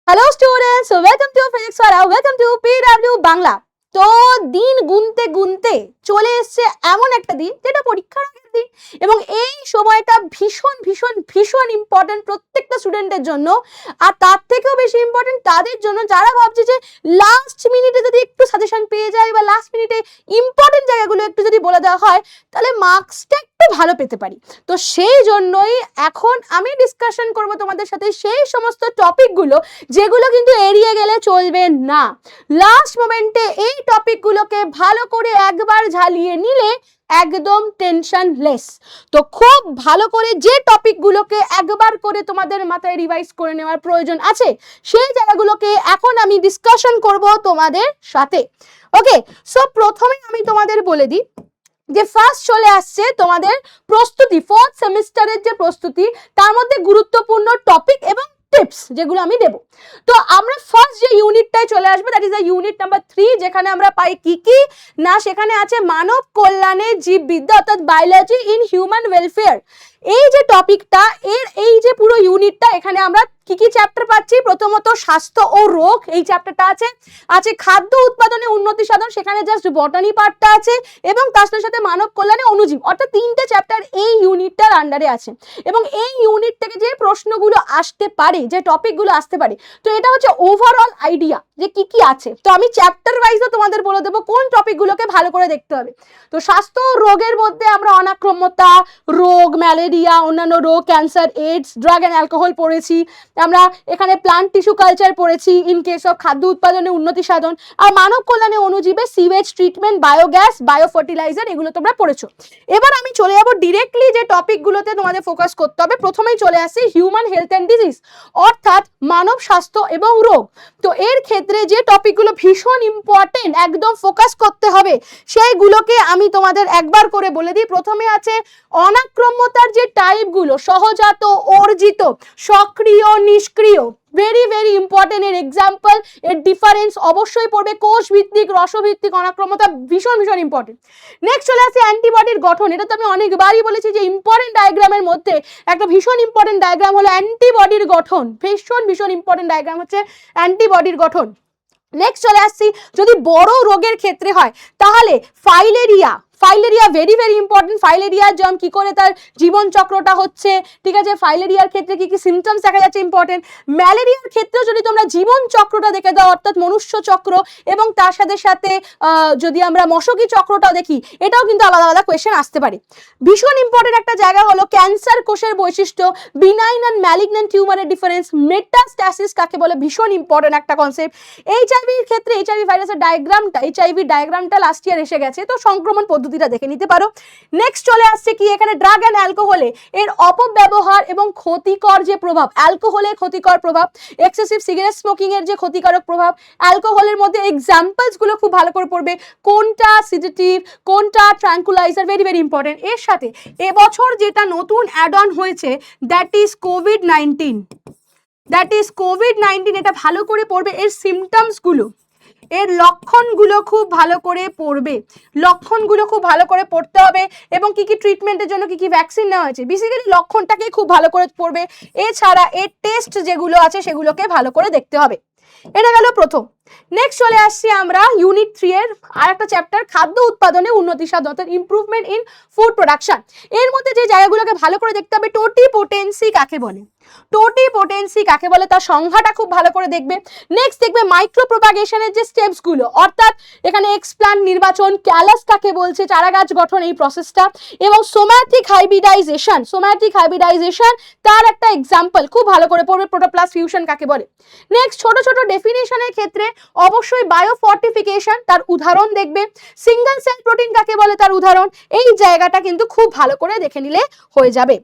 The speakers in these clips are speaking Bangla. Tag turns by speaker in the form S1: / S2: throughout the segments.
S1: Hello students, welcome to Physics Wala, welcome to PW Bangla. তো দিন গুনতে গুনতে চলে এসছে এমন একটা দিন যেটা পরীক্ষার আগের দিন, এবং এই সময়টা ভীষণ ভীষণ ভীষণ ইম্পর্টেন্ট প্রত্যেকটা স্টুডেন্টের জন্য। আর তার থেকেও বেশি ইম্পর্টেন্ট তাদের জন্য যারা ভাবছে যে লাস্ট মিনিটে যদি একটু সাজেশন পেয়ে যায় বা লাস্ট মিনিটে ইম্পর্টেন্ট জায়গাগুলো একটু যদি বলে দেওয়া হয় তাহলে মার্কসটা একটু ভালো পেতে পারি। তো সেই জন্যই এখন আমি ডিসকাশন করব তোমাদের সাথে সেই সমস্ত টপিকগুলো যেগুলো কিন্তু এড়িয়ে গেলে চলবে না। লাস্ট মোমেন্টে এই টপিকগুলোকে ভালো করে একবার ঝালিয়ে নিলে একদম টেনশনলেস। তো খুব ভালো করে যে টপিকগুলোকে একবার করে তোমাদের মাথায় রিভাইজ করে নেওয়ার প্রয়োজন আছে সেই জায়গাগুলোকে এখন আমি ডিসকাশন করব তোমাদের সাথে। ওকে, সো প্রথমে আমি তোমাদের বলে দিই যে ফার্স্ট চলে আসছে তোমাদের প্রস্তুতি, ফোর্থ সেমিস্টারের যে প্রস্তুতি তার মধ্যে গুরুত্বপূর্ণ টপিক এবং টিপস যেগুলো আমি দেব। তো আমরা ফার্স্ট যে ইউনিটটায় চলে আসবে, that is the unit number 3, যেখানে আমরা পাই কি কি না, সেখানে আছে মানব কল্যাণে জীববিদ্যা অর্থাৎ বায়োলজি ইন হিউম্যান ওয়েলফেয়ার। এই যে টপিকটা, এই যে পুরো ইউনিটটা, এখানে আমরা কি কি চ্যাপ্টার পাচ্ছি? প্রথমত স্বাস্থ্য ও রোগ, এই চ্যাপ্টারটা আছে খাদ্য উৎপাদনে উন্নতি সাধন, সেখানে জাস্ট বটানি পার্টটা আছে, এবং তার সাথে মানব কল্যাণে অণুজীব, অর্থাৎ 3টে চ্যাপ্টার এই ইউনিটটার আন্ডারে আছে। এবং এই ইউনিট থেকে যে প্রশ্নগুলো আসতে পারে, যে টপিকগুলো আসতে পারে, তো এটা হচ্ছে ওভারঅল আইডিয়া যে কি কি আছে। তো আমি চ্যাপ্টার ওয়াইজও তোমাদের বলে দেবো কোন টপিকগুলোকে ভালো করে দেখতে হবে। তো স্বাস্থ্য ও রোগের মধ্যে আমরা অনাক্রম্যতা রোগ, ম্যালেরিয়া, অন্যান্য রোগ, cancer, AIDS, drug and alcohol পড়েছি আমরা। এখানে প্লান্ট টিস্যু কালচার পড়েছি, ইন কেস অফ খাদ্য উৎপাদনে উন্নতি সাধন। আর মানব কল্যাণে অণুজীবে sewage treatment, biogas, bio fertiliser, এগুলো তোমরা পড়েছো। এবার আমি চলে যাবো ডিরেক্টলি যে টপিকগুলোতে তোমাদের ফোকাস করতে হবে। প্রথমেই চলে আসি হিউম্যান হেলথ অ্যান্ড ডিজিজ, অর্থাৎ মানব স্বাস্থ্য এবং রোগ। তো এর ক্ষেত্রে যে টপিকগুলো ভীষণ ইম্পর্টেন্ট, একদম ফোকাস করতে হবে, সেইগুলোকে আমি তোমাদের একবার করে বলে দিই। প্রথমে আছে অনাক্রম্যতার যে টাইপগুলো, সহজাত, অর্জিত, সক্রিয়, নিষ্ক্রিয়, ভেরি ভেরি ইম্পর্টেন্ট। এর এক্সাম্পল, এর ডিফারেন্স অবশ্যই পড়বে। কোষ ভিত্তিক, রসভিত্তিক অনাক্রম্যতা ভীষণ ভীষণ ইম্পর্টেন্ট। নেক্সট চলে আসে অ্যান্টিবডির গঠন। এটা তো আমি অনেকবারই বলেছি যে ইম্পর্টেন্ট ডায়াগ্রামের মধ্যে একটা ভীষণ ইম্পর্টেন্ট ডায়াগ্রাম হলো অ্যান্টিবডির গঠন। ভীষণ ভীষণ ইম্পর্টেন্ট ডায়াগ্রাম হচ্ছে অ্যান্টিবডির গঠন। নেক্সট চলে আসছি, যদি বড় রোগের ক্ষেত্রে হয় তাহলে filaria very very important. Filaria যেমন কি করে তার জীবন চক্রটা হচ্ছে, ঠিক আছে, ফাইলেরিয়ার ক্ষেত্রে কি কি সিমটমস দেখা যাচ্ছে, ইম্পর্টেন্ট। ম্যালেরিয়ার ক্ষেত্রেও যদি তোমরা জীবন চক্রটা দেখে দাও, অর্থাৎ মনুষ্য চক্র, এবং তার সাথে সাথে যদি আমরা মশকি চক্রটাও দেখি, এটাও কিন্তু আলাদা আলাদা কোয়েশ্চেন আসতে পারে। ভীষণ ইম্পর্টেন্ট একটা জায়গা হলো ক্যান্সার কোষের বৈশিষ্ট্য, বিনাইন অ্যান্ড ম্যালিগন্যান্ট টিউমারের ডিফারেন্স, মেটাস্ট্যাসিস কাকে বলে, ভীষণ ইম্পর্টেন্ট একটা কনসেপ্ট। এইচআইভির ক্ষেত্রে এইচআইভি ভাইরাসের ডায়াগ্রামটা লাস্ট ইয়ার এসে গেছে, তো সংক্রমণ পদ্ধতিটা দেখে নিতে পারো। নেক্সট চলে আসছে কি, এখানে ড্রাগ অ্যান্ড অ্যালকোহলে এর অপব্যবহার এবং ক্ষতিকর যে প্রভাব, অ্যালকোহলের ক্ষতিকর প্রভাব, এক্সেসিভ সিগারেট স্মোকিং এর যে ক্ষতিকারক প্রভাব, অ্যালকোহলের মধ্যে এক্সাম্পলস গুলো খুব ভালো করে পড়বে, কোনটা সিডেটিভ, কোনটা ট্রাঙ্কুলাইজার, ভেরি ভেরি ইম্পর্টেন্ট। এর সাথে এবছর যেটা নতুন অ্যাড অন হয়েছে, দ্যাট ইজ কোভিড-19, এটা ভালো করে পড়বে। এর সিমটমস গুলো, এর লক্ষণগুলো খুব ভালো করে পড়বে, লক্ষণগুলো খুব ভালো করে পড়তে হবে, এবং কি কি ট্রিটমেন্টের জন্য কি কি ভ্যাকসিন নেওয়া হয়েছে, বেসিক্যালি লক্ষণটাকে খুব ভালো করে পড়বে। এছাড়া এর টেস্ট যেগুলো আছে সেগুলোকে ভালো করে দেখতে হবে। এটা গেল প্রথম। নেক্সট চলে আসছি আমরা ইউনিট 3 এর আর একটা চ্যাপ্টার, খাদ্য উৎপাদনে উন্নতি সাধন, অর্থাৎ ইমপ্রুভমেন্ট ইন ফুড প্রোডাকশন। এর মধ্যে যে জায়গাগুলোকে ভালো করে দেখতে হবে, টোটিপোটেন্সি কাকে বলে, তার সংজ্ঞাটা খুব ভালো করে দেখবে। নেক্সট দেখবে মাইক্রো প্রোপাগেশনের যে স্টেপস গুলো, অর্থাৎ এখানে এক্সপ্লান্ট নির্বাচন, ক্যালাস কাকে বলছে, চারা গাছ গঠন, এই প্রসেসটা, এবং সোম্যাটিক হাইব্রিডাইজেশন তার একটা এক্সাম্পল খুব ভালো করে পড়বে, প্রোটোপ্লাস্ট ফিউশন কাকে বলে। নেক্সট ছোট ছোট ডেফিনেশনের ক্ষেত্রে অবশ্যই বায়োফর্টিফিকেশন, তার উদাহরণ দেখবে, সিঙ্গেল সেল প্রোটিন কাকে বলে, তার উদাহরণ। এই জায়গাটা কিন্তু খুব ভালো করে দেখে নিলে হয়ে যাবে।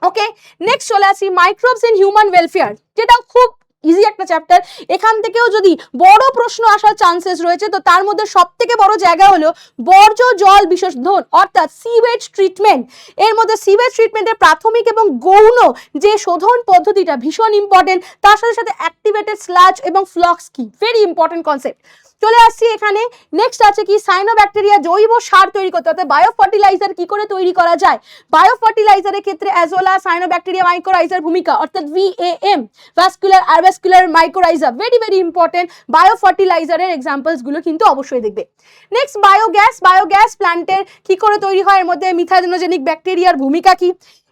S1: ওকে, নেক্সট চলে আসি মাইক্রোবস ইন হিউম্যান ওয়েলফেয়ার, যেটা খুব ইজি একটা চ্যাপ্টার। এখান থেকেও যদি বড় প্রশ্ন আসার চান্সেস রয়েছে, তো তার মধ্যে সব থেকে বড় জায়গা হলো বর্জ্য জল বিশোধন, অর্থাৎ সিওয়েজ ট্রিটমেন্ট। এর মধ্যে সিওয়েজ ট্রিটমেন্টের প্রাথমিক এবং গৌণ যে শোধন পদ্ধতিটা ভীষণ ইম্পর্টেন্ট, তার সাথে সাথে অ্যাক্টিভেটেড স্লাজ এবং ফ্লক্স কি, ভেরি ইম্পর্টেন্ট কনসেপ্ট। চলে আসছি এখানে, নেক্সট আছে কি সাইনোব্যাকটেরিয়া জৈব সার তৈরি করতে, অর্থাৎ বায়ো ফার্টিলাইজার কি করে তৈরি করা যায়। বায়ো ফার্টিলাইজারের ক্ষেত্রে অ্যাজোলা সাইনোব্যাকটেরিয়া মাইকোরাইজার ভূমিকা, অর্থাৎ VAM vascular arbuscular mycorrhiza, very very important. Bio ফার্টিলাইজারের এক্সাম্পলস গুলো কিন্তু অবশ্যই দেখবে। নেক্সট বায়োগ্যাস, বায়োগ্যাস প্ল্যান্টের কি করে তৈরি হয়, এর মধ্যে মিথানোজেনিক ব্যাকটেরিয়ার ভূমিকা কি,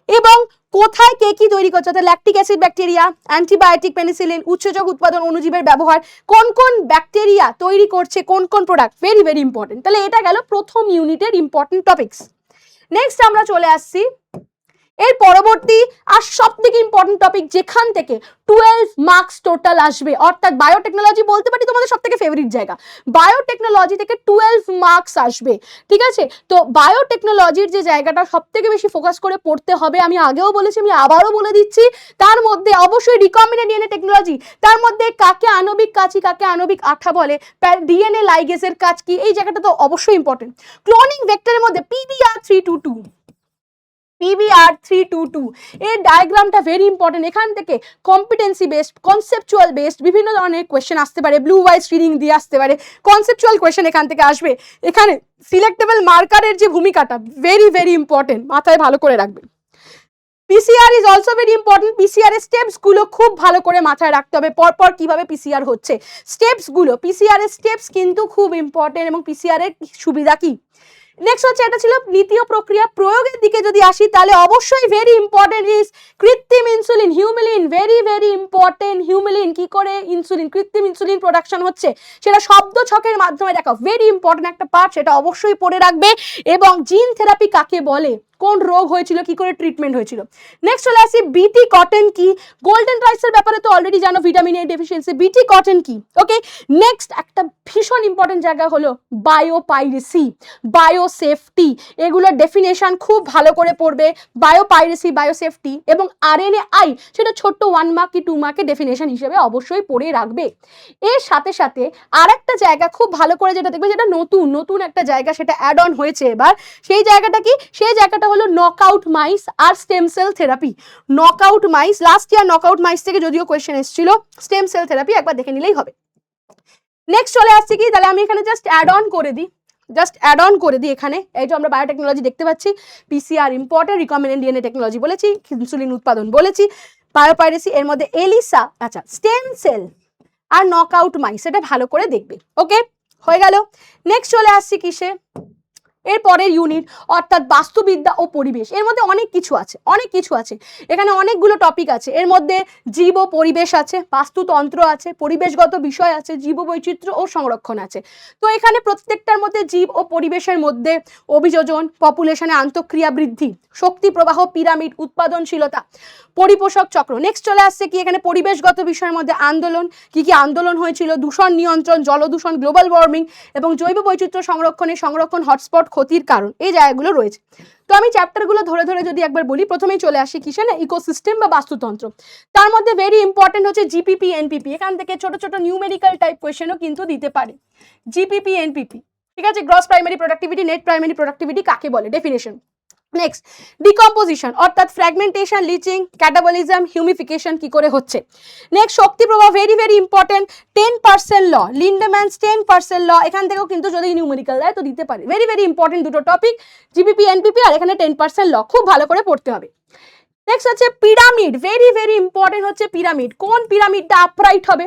S1: এবং কোথায় কে কি তৈরি করছে, অর্থাৎ lactic acid bacteria, antibiotic, penicillin, উৎসেচক উৎপাদন অণুজীবের ব্যবহার, কোন কোন ব্যাকটেরিয়া তৈরি করছে কোন কোন প্রোডাক্ট, ভেরি ভেরি ইম্পর্টেন্ট। তাহলে এটা গেল প্রথম ইউনিটের ইম্পর্টেন্ট টপিকস। নেক্সট আমরা চলে আসছি এর পরবর্তী আর সবথেকে ইম্পর্টেন্ট টপিক, যেখান থেকে 12 মার্কস টোটাল আসবে, অর্থাৎ বায়োটেকনোলজি বলতে পারি তোমাদের সবথেকে ফেভারিট জায়গা। বায়োটেকনোলজি থেকে 12 মার্কস আসবে, ঠিক আছে। তো বায়োটেকনোলজির যে জায়গাটা সবথেকে বেশি ফোকাস করে পড়তে হবে, আমি আগেও বলেছি, আমি আবারও বলে দিচ্ছি, তার মধ্যে অবশ্যই রিকম্বিনেন্ট ডিএনএ টেকনোলজি, তার মধ্যে কাকে আণবিক কাঁচি কাকে আণবিক আঠা বলে, ডিএনএ লাইগেসের কাজ কি, এই জায়গাটা তো অবশ্যই ইম্পর্টেন্ট। ক্লোনিং ভেক্টরের মধ্যে PBR322 এর ডায়াগ্রামটা ভেরি ইম্পর্টেন্ট। এখান থেকে কম্পিটেন্সি বেসড, কনসেপচুয়াল বেসড বিভিন্ন ধরনের কোয়েশ্চেন আসতে পারে, ব্লু হোয়াইট স্ক্রিনিং দিয়ে আসতে পারে, কনসেপচুয়াল কোয়েশ্চেন এখান থেকে আসবে। এখানে সিলেক্টেবল মার্কারের যে ভূমিকাটা ভেরি ভেরি ইম্পর্টেন্ট, মাথায় ভালো করে রাখবেন। PCR is also very important. PCR এর স্টেপস গুলো খুব ভালো করে মাথায় রাখতে হবে, পরপর কিভাবে PCR হচ্ছে, স্টেপস গুলো, PCR এর স্টেপস কিন্তু খুব ইম্পর্টেন্ট, এবং PCR এর সুবিধা কি। নেক্সট হচ্ছে, এটা ছিল নীতি ও প্রক্রিয়া। প্রয়োগের দিকে যদি আসি তাহলে অবশ্যই ভেরি ইম্পর্টেন্ট ইজ কৃত্রিম ইনসুলিন, হিউমিলিন, ভেরি ভেরি ইম্পর্টেন্ট। হিউমিলিন কি করে ইনসুলিন, কৃত্রিম ইনসুলিন প্রোডাকশন হচ্ছে, সেটা শব্দ ছকের মাধ্যমে দেখা, ভেরি ইম্পর্টেন্ট একটা পার্ট, সেটা অবশ্যই পড়ে রাখবে। এবং জিন থেরাপি কাকে বলে, কোন রোগ হয়েছিল, কি করে ট্রিটমেন্ট হয়েছিল। নেক্সট চলে আসি বিটি কটন কি, গোল্ডেন রাইসের ব্যাপারে তো অলরেডি জানো, ভিটামিন এ ডেফিসিয়েন্সি, বিটি কটন কি, ওকে। নেক্সট একটা ভীষণ ইম্পর্টেন্ট জায়গা হলো বায়োপাইরেসি, বায়োসেফটি, এগুলোর ডেফিনেশন খুব ভালো করে পড়বে। বায়োপাইরেসি, বায়োসেফটি এবং RNAi, সেটা ছোট্ট 1 মার্ক কি 2 মার্কের ডেফিনেশন হিসেবে অবশ্যই পড়ে রাখবে। এর সাথে সাথে আর একটা জায়গা খুব ভালো করে যেটা দেখবে, যেটা নতুন নতুন একটা জায়গা, সেটা অ্যাড অন হয়েছে এবার, সেই জায়গাটা কি, সেই জায়গাটা হলো নকআউট মাইস আর stem cell therapy. Knockout mice, last year knockout mice থেকে যদিও কোয়েশ্চেন এসেছিল, স্টেম সেল থেরাপি একবার দেখে নিলেই হবে। নেক্সট চলে আসছে কি, তাহলে আমি এখানে জাস্ট অ্যাড অন করে দিই এখানে, এই যে আমরা বায়োটেকনোলজি দেখতে পাচ্ছি, PCR important, recombinant DNA technology বলেছি, ইনসুলিন উৎপাদন বলেছি, বায়োপাইরেসি, এর মধ্যে এলিসা, আচ্ছা স্টেম সেল আর নকআউট মাইস, এটা ভালো করে দেখবে, ওকে হয়ে গেল। নেক্সট চলে আসছি কিসে, এর পরের ইউনিট, অর্থাৎ বাস্তুবিদ্যা ও পরিবেশ। এর মধ্যে অনেক কিছু আছে, এখানে অনেকগুলো টপিক আছে। এর মধ্যে জীব ও পরিবেশ আছে, বাস্তুতন্ত্র আছে, পরিবেশগত বিষয় আছে, জীববৈচিত্র্য ও সংরক্ষণ আছে। তো এখানে প্রত্যেকটার মধ্যে জীব ও পরিবেশের মধ্যে অভিযোজন, পপুলেশনে আন্তঃক্রিয়া বৃদ্ধি, শক্তি প্রবাহ, পিরামিড, উৎপাদনশীলতা, পরিপোষক চক্র। নেক্সট চলে আসছে কি, এখানে পরিবেশগত বিষয়ের মধ্যে আন্দোলন, কি কি আন্দোলন হয়েছিল, দূষণ নিয়ন্ত্রণ, জলদূষণ, গ্লোবাল ওয়ার্মিং এবং জৈব বৈচিত্র্য সংরক্ষণ হটস্পট, ক্ষতির কারণ, এই জায়গাগুলো রয়েছে। তো আমি চ্যাপ্টারগুলো ধরে ধরে যদি একবার বলি, প্রথমেই চলে আসি কিসে না, ইকোসিস্টেম বা বাস্তুতন্ত্র। তার মধ্যে ভেরি ইম্পর্টেন্ট হচ্ছে GPP NPP, এখান থেকে ছোট ছোট নিউমেরিক্যাল টাইপ কোয়েশ্চেনও কিন্তু দিতে পারে। GPP NPP, ঠিক আছে, gross primary productivity, net primary productivity কাকে বলে, ডেফিনেশন। নেক্সট ডিকম্পোজিশন, অর্থাৎ ফ্র্যাগমেন্টেশন, লিচিং, ক্যাটাবলিজম, হিউমিফিকেশন কি করে হচ্ছে। নেক্সট শক্তি প্রবাহ, ভেরি ভেরি ইম্পর্টেন্ট। 10% ল, লিন্ডেম্যানস 10% ল, এখান থেকেও কিন্তু যদি নিউমেরিক্যাল দেয় তো দিতে পারে। ভেরি ভেরি ইম্পর্টেন্ট দুটো টপিক, GPP NPP, আর এখানে 10% ল, খুব ভালো করে পড়তে হবে। নেক্সট হচ্ছে পিরামিড, ভেরি ভেরি ইম্পর্টেন্ট হচ্ছে পিরামিড, কোন পিরামিডটা আপরাইট হবে,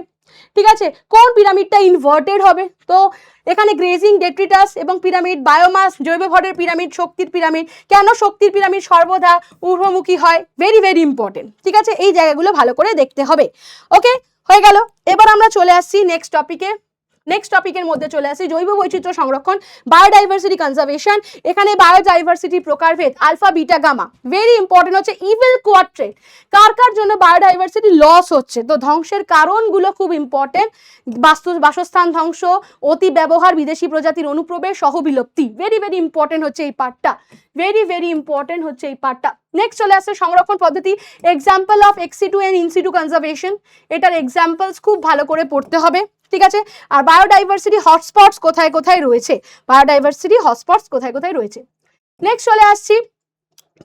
S1: ঠিক আছে, কোন পিরামিডটা ইনভার্টেড হবে। তো এখানে গ্রেজিং, ডেট্রিটাস এবং পিরামিড, বায়োমাস, জৈব ভরের পিরামিড, শক্তির পিরামিড, কেন শক্তির পিরামিড সর্বদা ঊর্ধ্বমুখী হয়, ভেরি ভেরি ইম্পর্টেন্ট, ঠিক আছে, এই জায়গাগুলো ভালো করে দেখতে হবে, ওকে হয়ে গেল। এবার আমরা চলে আসছি নেক্সট টপিকে। নেক্সট টপিকের মধ্যে চলে আসি জৈব বৈচিত্র্য সংরক্ষণ, বায়োডাইভার্সিটি কনজারভেশন। এখানে বায়োডাইভার্সিটি প্রকারভেদ, alpha beta gamma, very important হচ্ছে ইভিল কোয়াড্রেট, কার কার জন্য বায়োডাইভার্সিটি লস হচ্ছে, তো ধ্বংসের কারণগুলো খুব ইম্পর্টেন্ট, বাসস্থান ধ্বংস, অতি ব্যবহার, বিদেশি প্রজাতির অনুপ্রবেশ, সহবিলুপ্তি, ভেরি ভেরি ইম্পর্টেন্ট হচ্ছে এই পার্টটা, ভেরি ভেরি ইম্পর্টেন্ট হচ্ছে এই পার্টটা। নেক্সট চলে আসছে সংরক্ষণ পদ্ধতি, example of ex situ and in situ conservation, এটার এক্সাম্পলস খুব ভালো করে পড়তে হবে, ঠিক আছে। আর বায়োডাইভার্সিটি হটস্পটস কোথায় কোথায় রয়েছে, বায়োডাইভার্সিটি হটস্পটস কোথায় কোথায় রয়েছে। নেক্সট চলে আসছি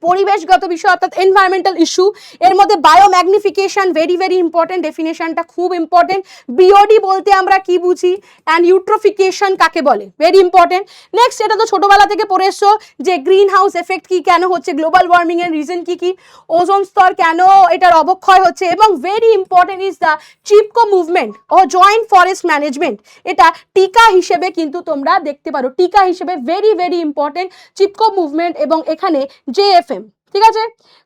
S1: পরিবেশগত বিষয় অর্থাৎ এনভায়রনমেন্টাল ইস্যু, এর মধ্যে বায়োম্যাগনিফিকেশন ভেরি ভেরি ইম্পর্টেন্ট, ডেফিনেশনটা খুব ইম্পর্টেন্ট। বিওডি বলতে আমরা কি বুঝি অ্যান্ড ইউট্রোফিকেশন কাকে বলে, ভেরি ইম্পর্টেন্ট। নেক্সট, এটা তো ছোটবেলা থেকে পড়ে এসছো যে গ্রিন হাউস এফেক্ট কি, কেন হচ্ছে, গ্লোবাল ওয়ার্মিং এর রিজন কি কি, ওজোন স্তর কেন এটার অবক্ষয় হচ্ছে, এবং very important is the Chipko movement ও জয়েন্ট ফরেস্ট ম্যানেজমেন্ট। এটা টিকা হিসেবে কিন্তু তোমরা দেখতে পারো, টিকা হিসেবে very very important Chipko movement, এবং এখানে JFM। ঠিক আছে,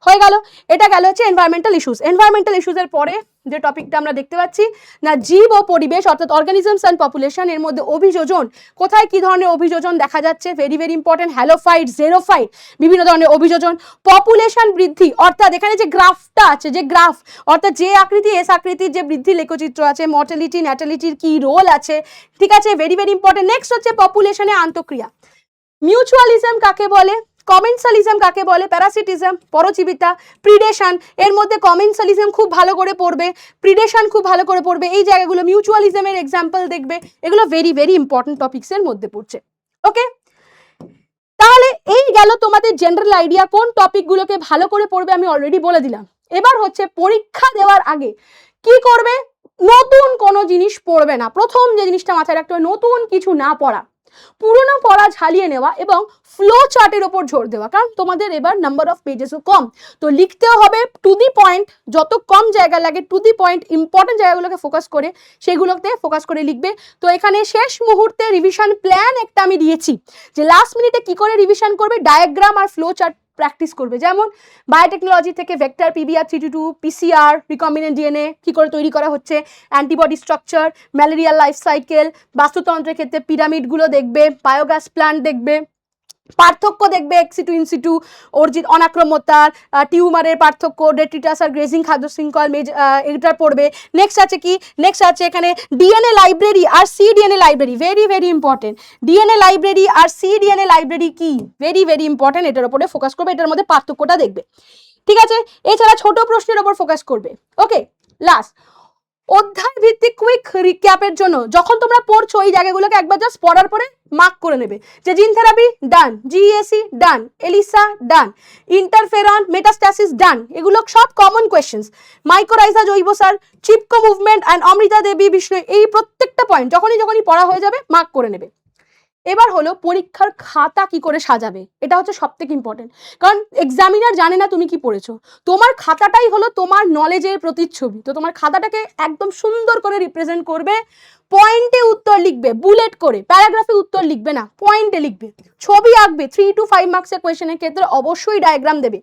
S1: হয়ে গেল। এটা গেল হচ্ছে এনভায়রনমেন্টাল ইস্যুস। এনভায়রনমেন্টাল ইস্যুসের পরে যে টপিকটা আমরা দেখতে পাচ্ছি না, জীব ও পরিবেশ অর্থাৎ অর্গানিজমস অ্যান্ড পপুলেশন, এর মধ্যে অভিযোজন, কোথায় কি ধরনের অভিযোজন দেখা যাচ্ছে, very very important, halophyte, xerophyte, বিভিন্ন ধরনের অভিযোজন। পপুলেশন বৃদ্ধি অর্থাৎ এখানে যে গ্রাফটা আছে, যে গ্রাফ অর্থাৎ যে আকৃতি এস আকৃতির যে বৃদ্ধি লেখচিত্র আছে, মর্টালিটি ন্যাটালিটির কি রোল আছে, ঠিক আছে, ভেরি ভেরি ইম্পর্টেন্ট। নেক্সট হচ্ছে পপুলেশনে আন্তঃক্রিয়া, মিউচুয়ালিজম কাকে বলে, কমেন্সালিজম কাকে বলে, প্যারাসিটিজম, পরজীবিতা, প্রিডেশন, এর মধ্যে কমেন্সালিজম খুব ভালো করে পড়বে, প্রিডেশন খুব ভালো করে পড়বে, এই জায়গাগুলো মিউচুয়ালিজমের এক্সাম্পল দেখবে, এগুলো ভেরি ভেরি ইম্পর্টেন্ট টপিকসের মধ্যে পড়ছে। ওকে, তাহলে এই গেল তোমাদের জেনারেল আইডিয়া, কোন টপিকগুলোকে ভালো করে পড়বে আমি অলরেডি বলে দিলাম। এবার হচ্ছে পরীক্ষা দেওয়ার আগে কি করবে, নতুন কোনো জিনিস পড়বে না। প্রথম যে জিনিসটা মাথায় রাখতে হবে, নতুন কিছু না পড়া, পুরনো পড়া ঝালিয়ে নেওয়া এবং ফ্লো চার্টের ওপর জোর দেওয়া, কারণ তোমাদের এবার নাম্বার অফ পেজেসও কম, তো লিখতেও হবে টু দি পয়েন্ট, যত কম জায়গা লাগে টু দি পয়েন্ট, ইম্পর্টেন্ট জায়গাগুলোকে ফোকাস করে সেগুলোতে ফোকাস করে লিখবে। তো এখানে শেষ মুহূর্তে রিভিশন প্ল্যান একটা আমি দিয়েছি, যে লাস্ট মিনিটে কি করে রিভিশন করবে, ডায়াগ্রাম আর ফ্লো চার্ট প্র্যাকটিস করবে। যেমন বায়োটেকনোলজি থেকে vector PBR322, PCR, recombinant DNA কি করে তৈরি করা হচ্ছে, antibody structure, malarial life cycle, বাস্তুতন্ত্রের ক্ষেত্রে পিরামিডগুলো দেখবে, বায়োগ্যাস প্ল্যান্ট দেখবে, পার্থক্য দেখবে এক্সিটু ইনসিটু, অর্জিত অনাক্রমতার, টিউমারের পার্থক্য, ডেট্রিটাস আর গ্রেজিং খাদ্য শৃঙ্খল, এটা পড়বে। নেক্সট আছে কি, নেক্সট আছে এখানে DNA লাইব্রেরি আর cDNA library, very very important, DNA library আর cDNA লাইব্রেরি কি, ভেরি ভেরি ইম্পর্টেন্ট, এটার উপরে ফোকাস করবে, এটার মধ্যে পার্থক্যটা দেখবে। ঠিক আছে, এছাড়া ছোট প্রশ্নের উপর ফোকাস করবে। ওকে, লাস্ট অধ্যায় ভিত্তিক কুইক রিক্যাপের জন্য যখন তোমরা পড়ছো এই জায়গাগুলোকে একবার জাস্ট পড়ার পরে মার্ক করে নেবে, যে জিন থেরাপি ডান, GESC ডান, এলিসা ডান, ইন্টারফেরন মেটাস্ট্যাসিস ডান, এগুলো সব কমন কোয়েশ্চেন্স। মাইকোরাইজা জৈবসার, চিপকো মুভমেন্ট অ্যান্ড অমৃতা দেবী বিষ্ণু, এই প্রত্যেকটা পয়েন্ট যখনই পড়া হয়ে যাবে মার্ক করে নেবে। এবার হলো পরীক্ষার খাতা কি করে সাজাবে, এটা হচ্ছে সবথেকে ইম্পর্টেন্ট, কারণ এক্সামিনার জানে না তুমি কি পড়েছো, তোমার খাতাটাই হলো তোমার নলেজের প্রতিচ্ছবি। তো তোমার খাতাটাকে একদম সুন্দর করে রিপ্রেজেন্ট করবে, পয়েন্টে উত্তর লিখবে, বুলেট করে, প্যারাগ্রাফে উত্তর লিখবে না, পয়েন্টে লিখবে, ছবি আঁকবে, 3 to 5 মার্কসের কোয়েশ্চেনের ক্ষেত্রে অবশ্যই ডায়াগ্রাম দেবে,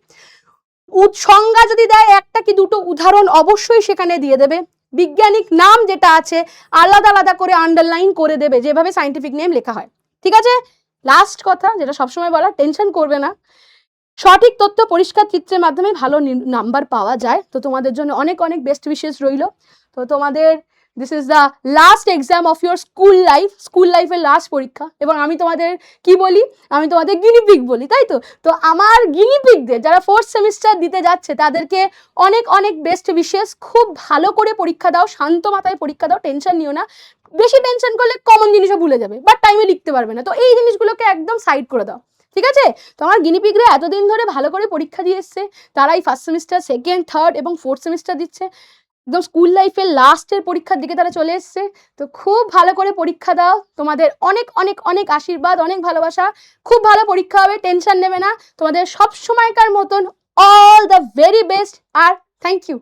S1: সংজ্ঞা যদি দেয় একটা কি দুটো উদাহরণ অবশ্যই সেখানে দিয়ে দেবে, বিজ্ঞানিক নাম যেটা আছে আলাদা আলাদা করে আন্ডারলাইন করে দেবে, যেভাবে সায়েন্টিফিক নেম লেখা হয়। ঠিক আছে, লাস্ট কথা যেটা সবসময় বলা, টেনশন করবে না, সঠিক তথ্য পরিষ্কার চিত্রের মাধ্যমে ভালো নাম্বার পাওয়া যায়। তো তোমাদের জন্য অনেক অনেক বেস্ট উইশেস রইল। তো তোমাদের this is the last exam of your school লাইফের লাস্ট পরীক্ষা, এবং আমি তোমাদের কি বলি, আমি তোমাদের গিনিপিগ বলি, তাই তো। তো আমার গিনিপিগদের যারা 4th সেমিস্টার দিতে যাচ্ছে তাদেরকে অনেক অনেক বেস্ট উইশেস, খুব ভালো করে পরীক্ষা দাও, শান্ত মাথায় পরীক্ষা দাও, টেনশন নিও না, বেশি টেনশন করলে কমন জিনিসও ভুলে যাবে, বাট টাইমে লিখতে পারবে না, তো এই জিনিসগুলোকে একদম সাইড করে দাও। ঠিক আছে, তো আমার গিনিপিগরা এতদিন ধরে ভালো করে পরীক্ষা দিয়ে এসছে, তারাই 1st সেমিস্টার, 2nd, 3rd এবং 4th সেমিস্টার দিচ্ছে, একদম স্কুল লাইফের লাস্টের পরীক্ষার দিকে তারা চলে এসছে। তো খুব ভালো করে পরীক্ষা দাও, তোমাদের অনেক অনেক অনেক আশীর্বাদ, অনেক ভালোবাসা, খুব ভালো পরীক্ষা হবে, টেনশন নেবে না, তোমাদের সব সময়কার মতন অল দ্য ভেরি বেস্ট, আর থ্যাংক ইউ।